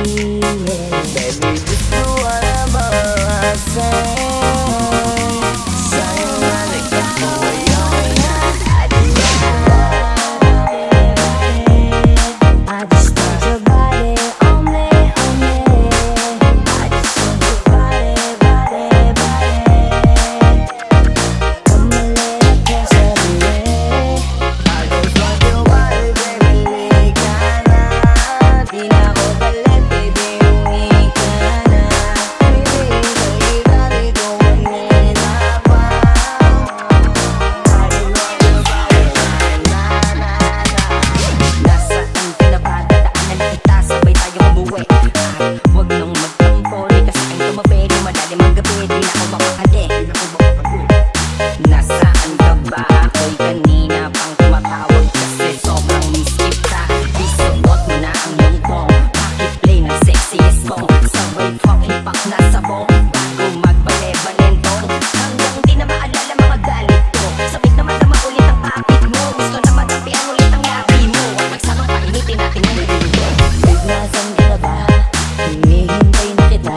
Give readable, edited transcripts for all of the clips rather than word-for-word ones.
yeah. Baby, just do whatever I say. Sa'yo na nagkakawayon na I just want your body on me, on me. I just want your body, body, body. Come a little closer to me. I just want your body, baby, lika na. Di na ako galit, baby, uwi ka na. Baby, salita dito, manila pa. I just want your body, na, na, na. Nasaan ka na ba? Dadaanan kita, sabay tayong umuwi. Huwag nang magtampo, di ka sa'kin tumabi. Di madalim ang gabi, di na ako mapakali. Nasaan ka ba? Ako'y kanina pang tumatawag kasi sobrang miss kita. Isuot mo na ang iyong thong, pakiplay ng sexiest song. Sabay fucking pak na sabong, bago magbale-balentong. Hanggang di na maalala mga galit ko. Sabik na masama ulit ang pakit mo. Gusto na matapian ulit ang labi mo. At magsamang painitin natin ang mundo. Babe, nasan ka na ba? Hinihintay na kita.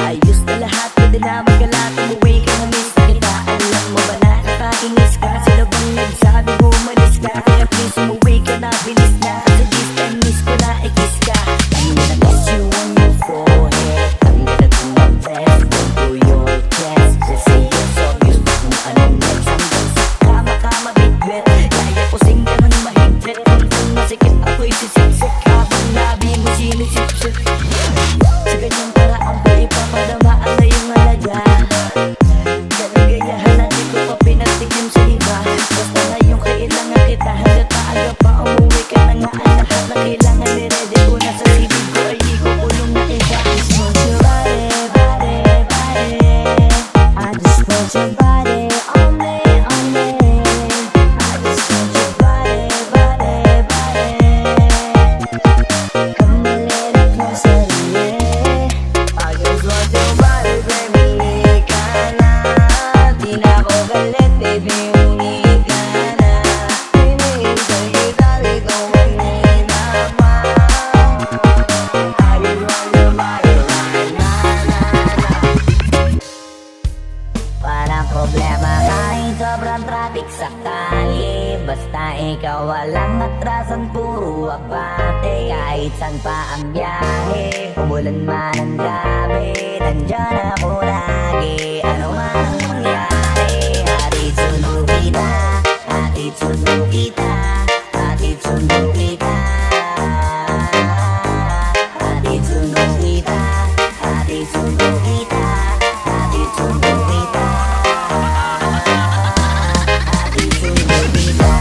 Ayos na lahat, pwede na magkalat. Umuwi ka na, miss na kita. Alam mo ba na nakainis ka? Sino bang nagsabi umalis ka? Kaya please umuwi ka na, bilis na. Sa this time, miss ko na, i-kiss ka. I'm gonna kiss you on your forehead. I'm gonna do my best, go to your chest. Just say yes, obvious na kung anong next. Hanggang sa kama ka mabigwet. Kaya pusing ka ng mahigpit. Kung masikip ako'y sisiksik. Habang labi mo sinisipsip. Sa ganyang paraan ko ipapadamaan na yung halaga. Kalagayahan natin ko pa pinatigim sa iba. Basta ngayong kailangan kita. Hanggat maaga pa umuwi ka na nga. Ang lahat na kailangan niredy ko na sa silid ko ay ikukulong na iba. I just want your body, body, body. I just want your body on me, on me. I just want your body, body, body. Come a little closer to me. I just want your body, baby, lika na. Di na ako galit, baby, uwi ka na. Hinihintay kita dito, manila pa. I just want your body right na, na, na. Walang problema kahit sobrang traffic sa kalye. Basta ikaw walang atrasan, puro abate. Kahit saan pa ang biyahe, umulan man ang gabi, nandyan ako lagi. Ano man ang mangyari, hatid sundo kita, hatid sundo kita, hatid sundo kita. Hatid sundo kita, hatid sundo kita, hatid sundo kita. Hatid sundo kita,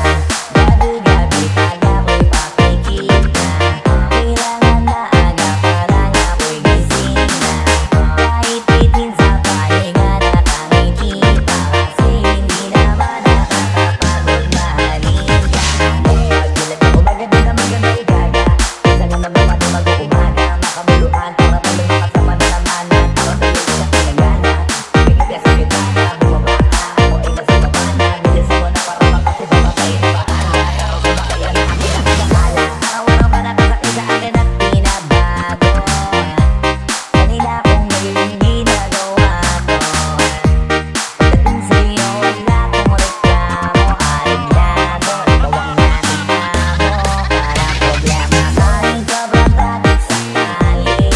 gabi-gabi pag-ako'y pakikita. Kailangan na aga para nga ako'y gising na. Kahit itin sa pahinga nakangiti pa. Kasi hindi naman nakakapagod mahalin ka. Pagbilag ako maganda na maganda igaga. Isa nga naman pati mag-uumaga. Makabuluhan para pala makasama na naman. Tawag na tuloy sa pinagana. Pagkita sa bitana, bumaba ka. Ako ay nasa baba na. Bilis ako na para makasipapatay pa. Araw sa bakayan, akin ang bahala. Araw na ba nakasakit sa akin at pinabago? Kanila kong magiging ginagawa ko. Pagdating sa'yo, wala kong reklamo. Ariglado, ikaw ang nakita mo. Parang problema kahit sobrang traffic sa kalye.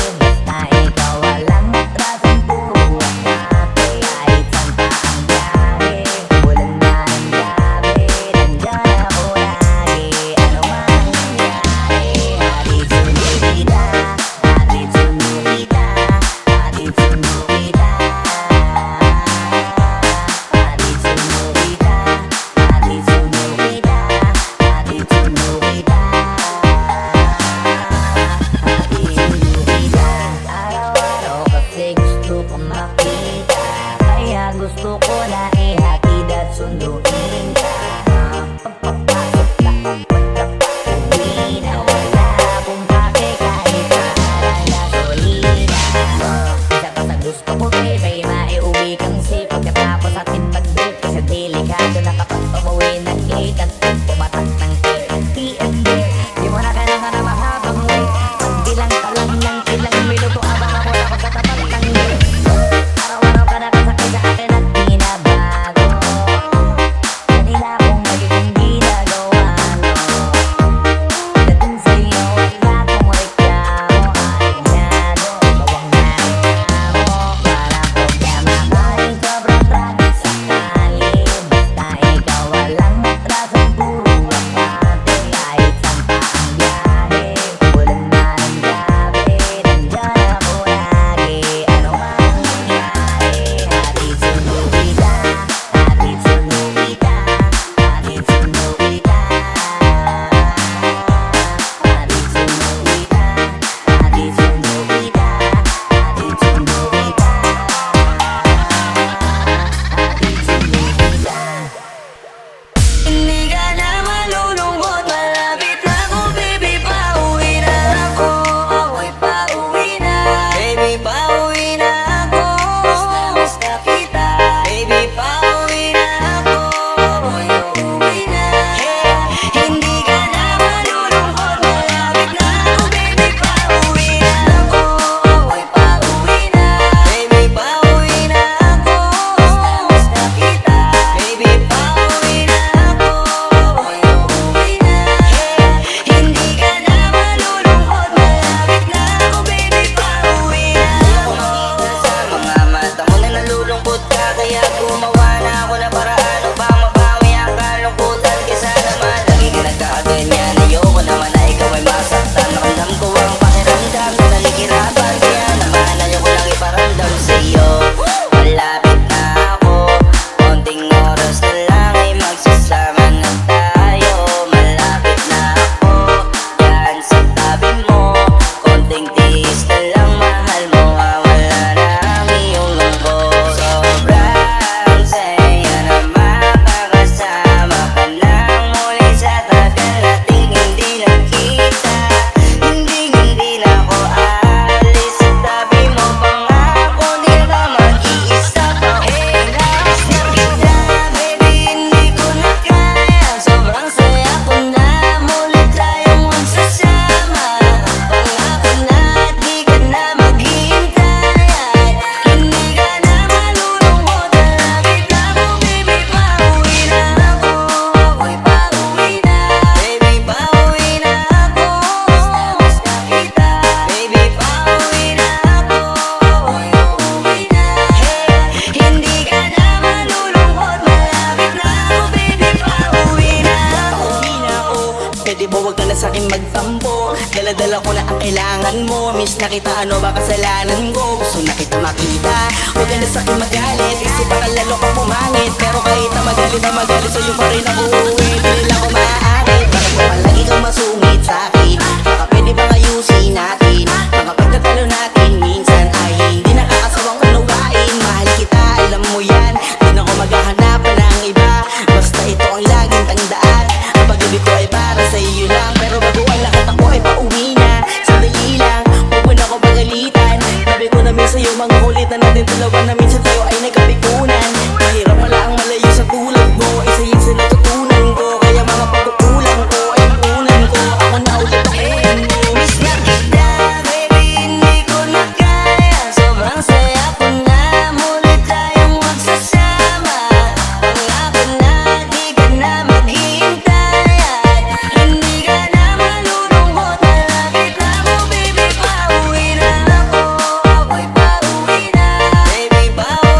Miss na lang mahal mo, wala na ang iyong lungkot. Sobrang saya na makakasama ka nang muli sa tagal nating hindi nagkita. Hindi na ako aalis sa tabi mo, pangako di ka mag-iisa pa una. Miss na kita, baby, hindi ko na kaya. Sobrang saya ko na muli tayong magsasama. Pangako na di ka na maghihintay at hindi ka na malulungkot. Malapit na ako, baby, pauwi na ako. Ako'y pauwi na, baby, pauwi na ako. Miss na kita, baby, pauwi na ako. Ako'y uuwi na, hey, hindi ka na malulungkot. Malapit na ako, baby, pauwi na ako. Pwede ba wag ka na sa'kin magtampo? Dala-dala ko na ang kailangan mo. Miss na kita, ano ba kasalanan ko? Gusto na kita makita, wag ka na sa'kin magalit. Kasi baka lalo ka pumangit. Pero kahit na magalit sa'yo pa rin ako uuwi. Di nila ko maaakit. Bakit mo palagi kang masungit sa'kin? Baka pwede bang ayusin natin? Mga pagtatalo natin minsan ay hindi nakakasawang unawain. Mahal kita, alam mo yan. Di na ako maghahanapan ng iba. Basta ito ang laging tandaan. Ang pag-ibig ko ay para sa iyo lang. Pero bago ang lahat ako ay pauwi na. Sandali lang, huwag mo na ako pagalitan. Sabi ko namin sa'yo, mga kulit na natin dalawa na minsan tayo ay nagkapikunan. Mahirap wala ang malayo sa tulad mo. Isa yun sa natutunan ko. Kaya mga pagkukulang ko ay nakunan ko. Ako na ulit akunan mo. Miss na kita, baby, hindi ko na kaya. Sobrang saya ko na muli tayong magsasama. Pangako na di ka na maghihintay at hindi ka na malulungkot. Malapit na ako, baby, pauwi na ako. Ako'y pauwi na, baby, pauwi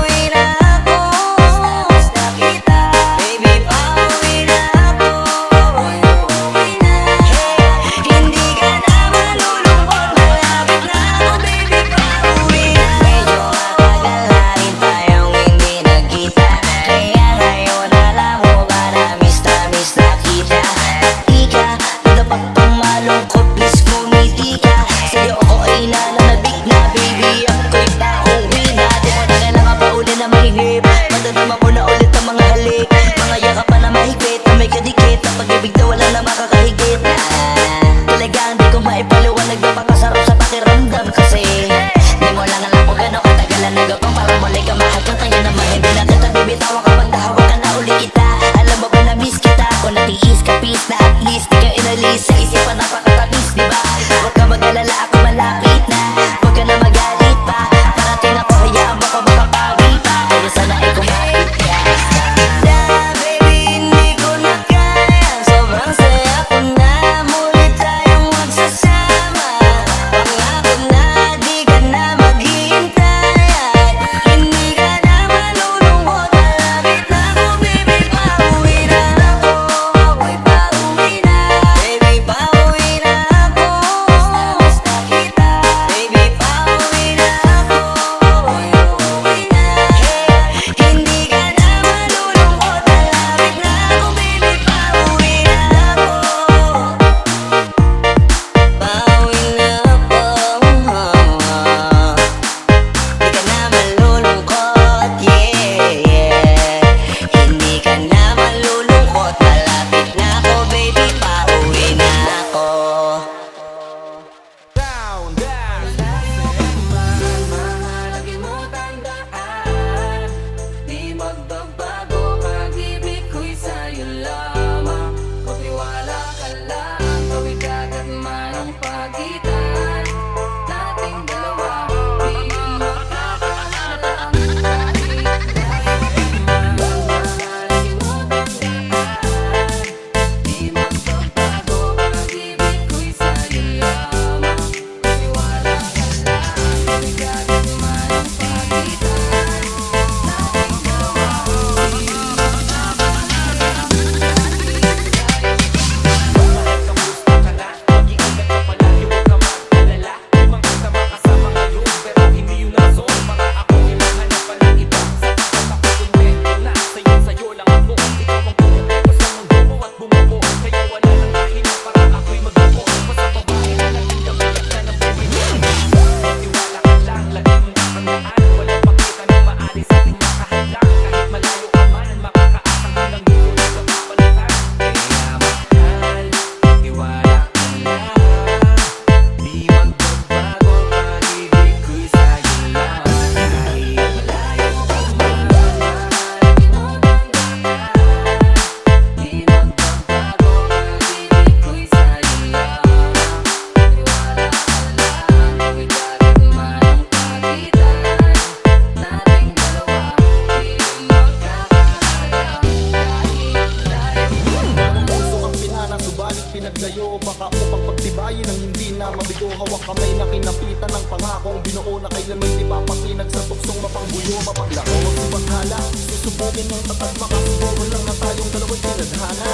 ako na kailanman di papakinag sa tuksong mapangbuyo, mapaglaro, magsipaghala. Susubukin ng tatag, makasuburo lang na tayong dalawang tinadhana.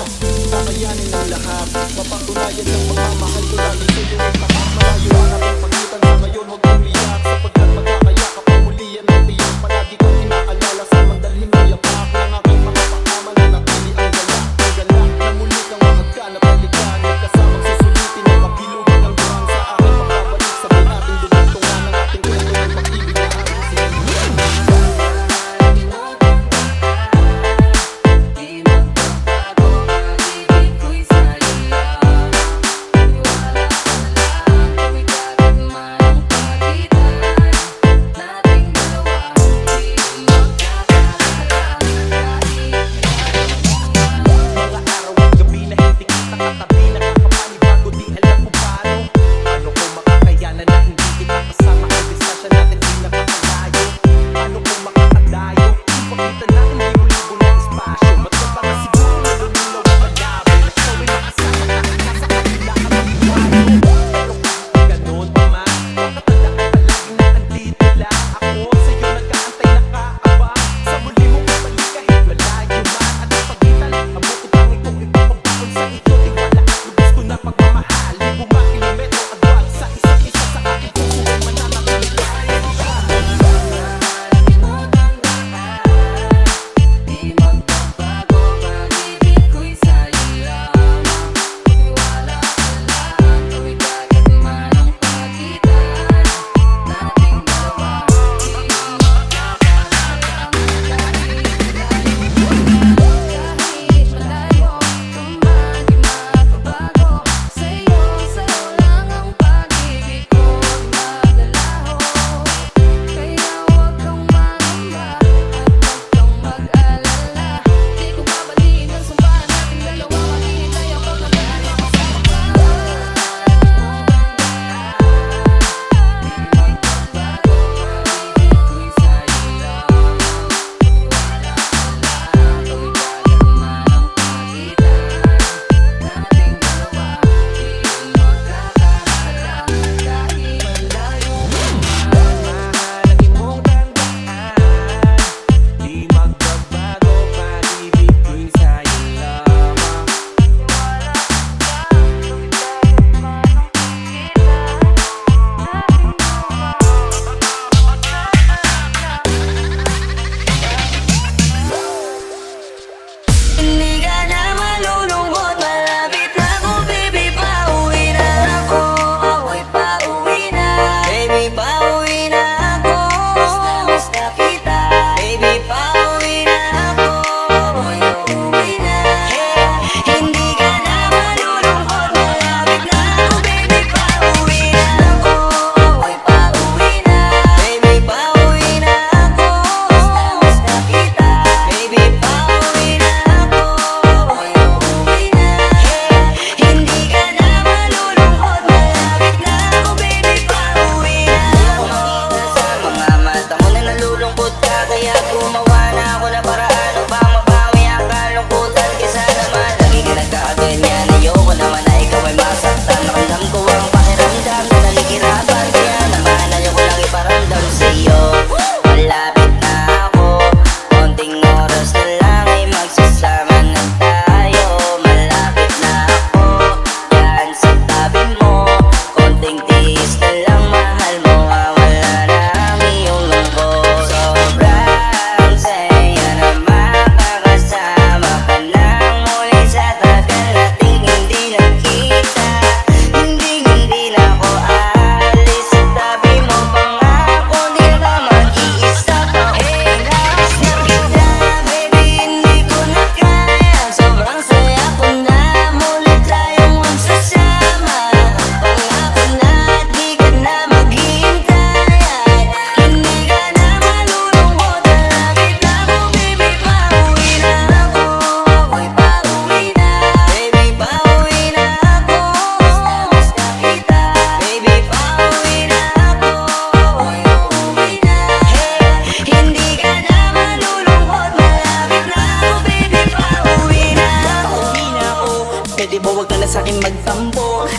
Kakayanin ang lahat, mapatunayan ng pagmamahal ko lagi sa'yo at lahat. Malayo ang ating pagitan sa ngayon, huwag umiyak, sapagkat magkakaya ka pa muli yan ang tiyak. Palagi kang inaalala sa mandalhin ng yapak ng aking mga pakama na natili ang galak. Ang galak na muli kang mahagkan at balikan, nagkasamang susulitin ang kabilugan ng buhang sa aking pagbabalik. Sabay natin dudugtungan ng ating kwento ng pag-ibig na ating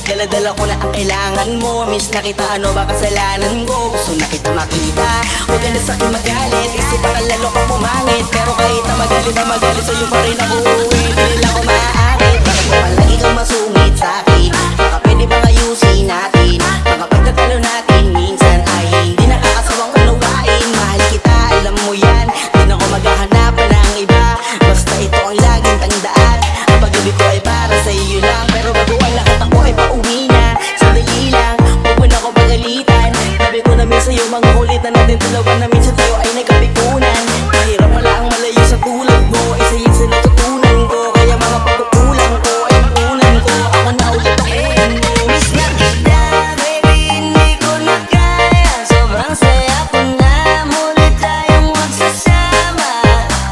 Dala-dala ko na ang kailangan mo. Miss na kita, ano ba kasalanan ko? Gusto na kita na makita. Huwag ka na sa'kin magalit, kasi parang lalo kang pumangit. Pero kahit na magalit sa'yo pa rin ako uuwi. Di nila ako maaakit, bakit mo palagi kang masungit sa'kin? Baka pwede bang ayusin natin? Baka pagtatalo natin minsan ay hindi nakakasawang unawain. Mahal kita, alam mo yan, di na ako maghahanapan ng iba. Basta ito ang laging tandaan, ang pag-ibig ko ay para sa iyo lang. Pero bago ang lahat ako ay pauwi na. Sandali lang, huwag mo na ako pagalitan. Sabi ko na minsan sa'yo, mga kulit na natin dalawa na minsan tayo ay nagkapikunan. Mahirap wala ang malayo sa tulad mo, isa yun sa natutunan ko. Kaya mga pagkukulang ko ay makunan ko. Ako na ulit ako mo. Miss na kita, baby, hindi ko na kaya. Sobrang saya ko na, muli tayong magsasama.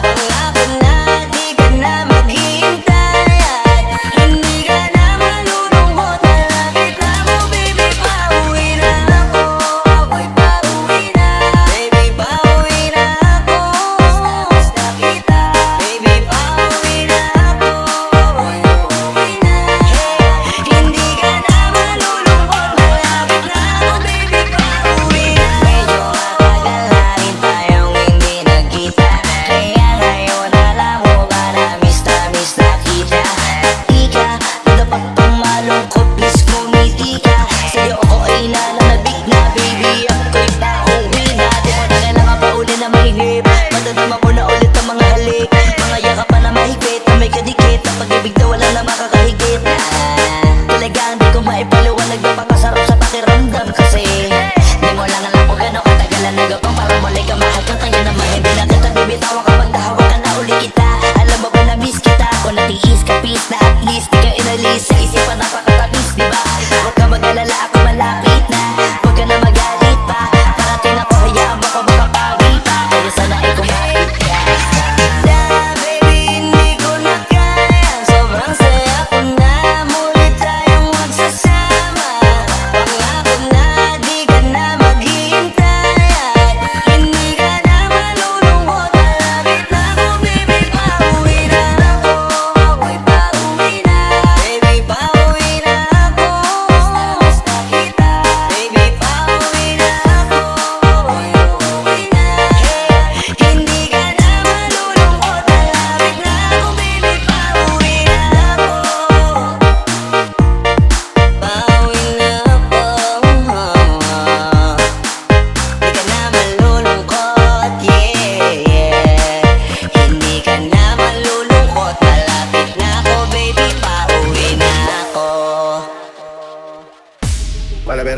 Pangako na, di ka na maghihintay. At hindi ka na malulungkot. Malapit na mo, baby, pauwi na ako. Ako'y pauwi na, baby, pauwi na ako. Miss na kita, baby, pauwi na ako. Ako'y pauwi na. Hindi ka na malulungkot. Malapit na ako, baby, pauwi na. Medyo matagal na rin tayong hindi nagkita. Kaya ngayon alam mo ba na miss na kita. Ika, dapat pang malungkot, please ngumiti ka. Sa'yo ako ay nananabik na, baby, ako'y pauwi na. Di mo na kailangan pa uli na mahigip. Madadama mo na ulit ang mga halik. Mga yakap pa na mahigpit, na may kadikit. Ang pag-ibig na wala na makakahigit. Talagang di ko maipaliwanag, napakasarap sa pakiramdam. Kasi di mo lang alam kung gano'ng katagal ang nagapang para muli ka mahal kang tayo naman. Hindi na kita bibitawan kapag nahawak ka na uli kita. Alam mo ba na miss kita? Kung natiis ka, peace na at least di ka inalis. Sa isipan napakatamis, di ba? Huwag ka mag-alala, ako malapit na. Huwag ka na magalit pa. Parating ako, hayaan mo ko makapagi pa. Kaya sana ay kumapit ka. Baby, hindi ko na kaya. Sobrang saya ko na, muli tayong magsasama. Pangako na, di ka na maghihintay. At hindi ka na malulungkot. Malapit na ako, baby, pauwi na ako. Ako'y pauwi na, baby, pauwi na ako. Miss na kita, baby, pauwi na ako. Ako'y pauwi na. Hindi ka na malulungkot. Malapit na ako, baby, pauwi na ako. Pauwi na ako. Di ka na malulungkot, yeah. Hindi ka na malulungkot. Malapit na ako, baby, pauwi na ako.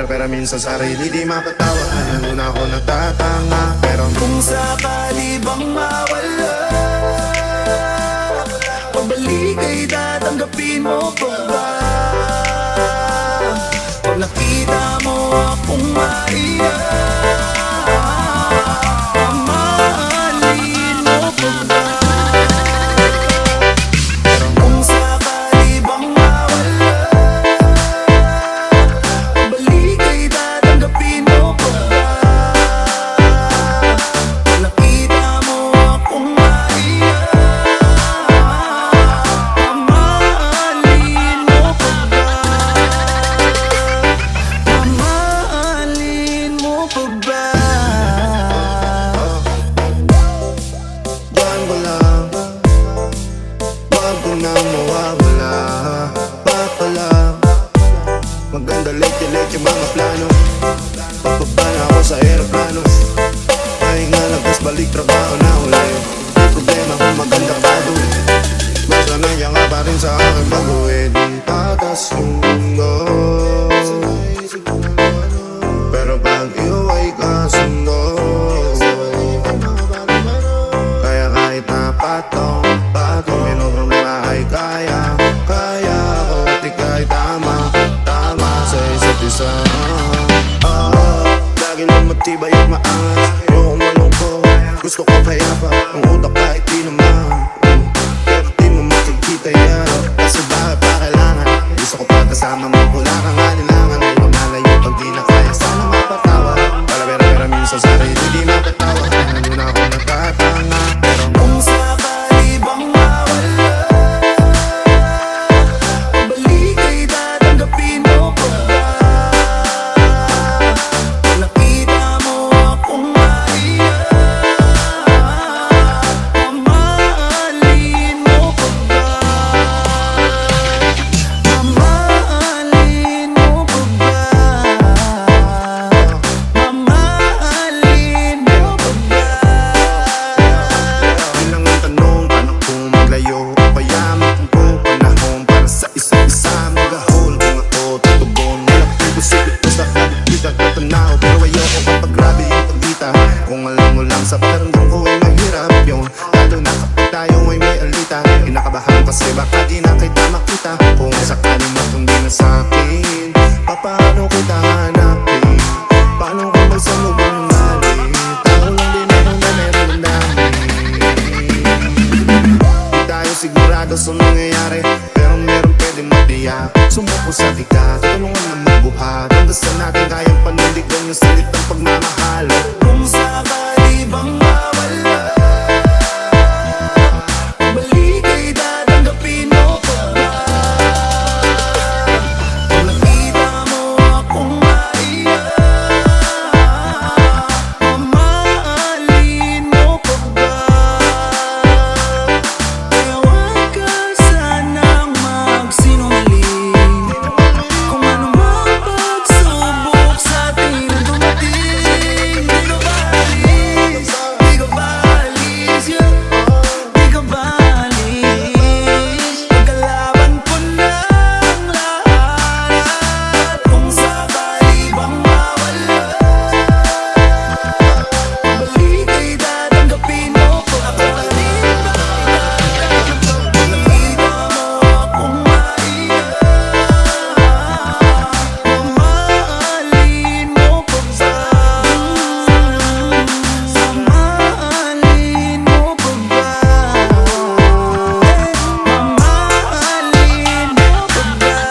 Pera minsan sarili di mapatawa. Ano na ako nagtatanga. Pero kung sakali bang mawala, pabalik ay tatanggapin mo pa ba? Pag nakita mo akong maiyak, mamahalin mo pa ba? Pero kung sakali bang mawala, pabalik ay tatanggapin mo pa ba? Pag nakita mo akong maiyak, mamahalin mo pa ba? Mamahalin mo pa ba? Diyan ko lang, wag ko na mawawala. Baka lang maganda late yung mga plano. Pagbaba na ako sa aeroplano, pahinga lang tas balik trabaho na ulit. Di problema kung maganda ka doon, basta nandiyan ka pa rin sa akin baguhin. Tatas yung mundo, pero pag iuwi ka sundo. Kaya kahit na patong may no problema ay kaya ako at ika'y tama sa isa't isa. Lagi lang matibay at maangas, yung malungkot, gusto ko payapa. Ang utak kahit di naman, pero di mo makikita yan. Kasi bakit pa kailangan, gusto ko pa kasama mo. Wala kang alinlangan, ay lumalayo pag di na kaya. Sana mapatawa, pera minsan sarili di mapatawa. Ano na ako nagtatanga. Pero kung sakali bang mawala, pabalik ay tatanggapin mo pa ba? Pag nakita mo Pero ayoko kapag grabe yung pagkita. Kung alam mo lang sa pakiramdam ko ay mahirap yun. Lalo na kapag tayo ay may alita. Kinakabahan kasi baka di na kita makita. Kung sakaling matundi na sa'kin, paano kita hanapin? Paano kung may salubong nalit? Tao lang din ako na meron ng dami. Di tayo sigurado sa nangyayari, pero meron pwedeng matiyak. Sumuko sa tikat, tulungan na magbuhat. Hanggang sa natin kayang panindigan yung salitang pagmamahal. Kung sakali bang mawala, balik ay tatanggapin mo pa ba? Kung nakita mo akong maiyak, mamahalin mo pa ba? Kaya huwag ka sanang magsinungaling. Kung ano mang pagsubok sa atin ang dumating, di ka baalis, di ka baalis, yeah. Di ka baalis. Pagkalaban ko ng lahat. Kung sakali bang mawala, balik ay tatanggapin mo pa ba? Kung nakita mo akong maiyak, mamahalin mo pa ba? Mamahalin mo pa ba? Mamahalin mo pa ba?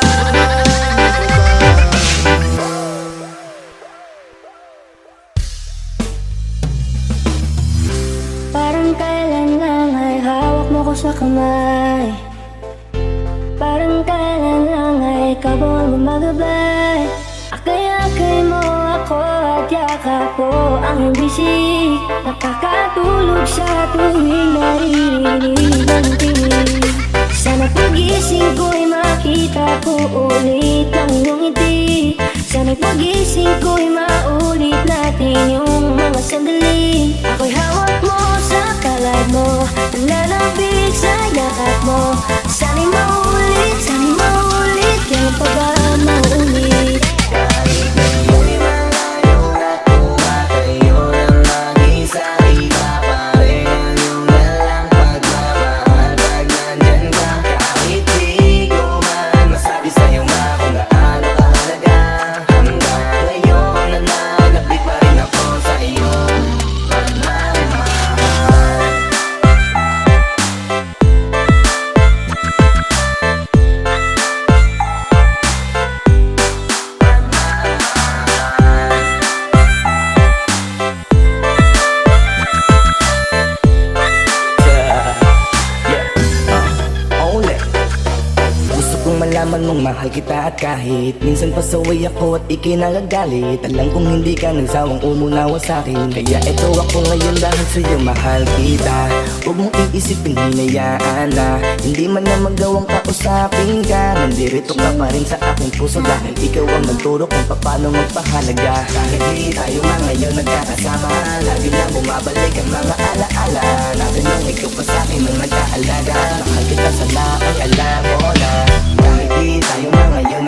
Parang kailan lang ay hawak mo ko sa kamay. Parang kailan lang ay ikaw ang gumagabay. Akay-akay mo ako at yakap ko ang iyong bisig. Nakakatulog sa tuwing naririnig ang tinig. Sana pagising ko'y makita ko ulit ang iyong ngiti. Sana'y pagising ko'y maulit natin yung mga sandali. Ako'y hawak mo sa kalad mo, nalalapit sa yakap mo. Sana'y maulit, kailan pa ba maulit? Kahit ako'y malayo na tumatayo ng mag-isa, iba pa rin ang iyong dalang pagmamahal pag nandyan ka. Kahit di ko man masabi sa'yo nga kung gaano kahalaga, hanggang ngayon nananabik pa rin ako sa iyong pagmamahal. Ole. Gusto kong malaman mong mahal kita at kahit minsan pasaway ako at ikinagagalit, alam kong hindi ka nagsawang umunawa sa'kin. Kaya eto ako ngayon dahil sa'yo mahal kita. Huwag mong iisipin hinayaan na hindi man na magawang kausapin ka. Nandirito ka pa rin sa aking puso dahil ikaw ang nagturo kung paano magpahalaga. Kahit di tayo nga ngayon nagkakasama, lagi na bumabalik ang mga alaala natin nung ikaw pa sa'kin nung nagkaalaga. Mahal kita sana ay alam mo na. Kahit di tayo nga ngayon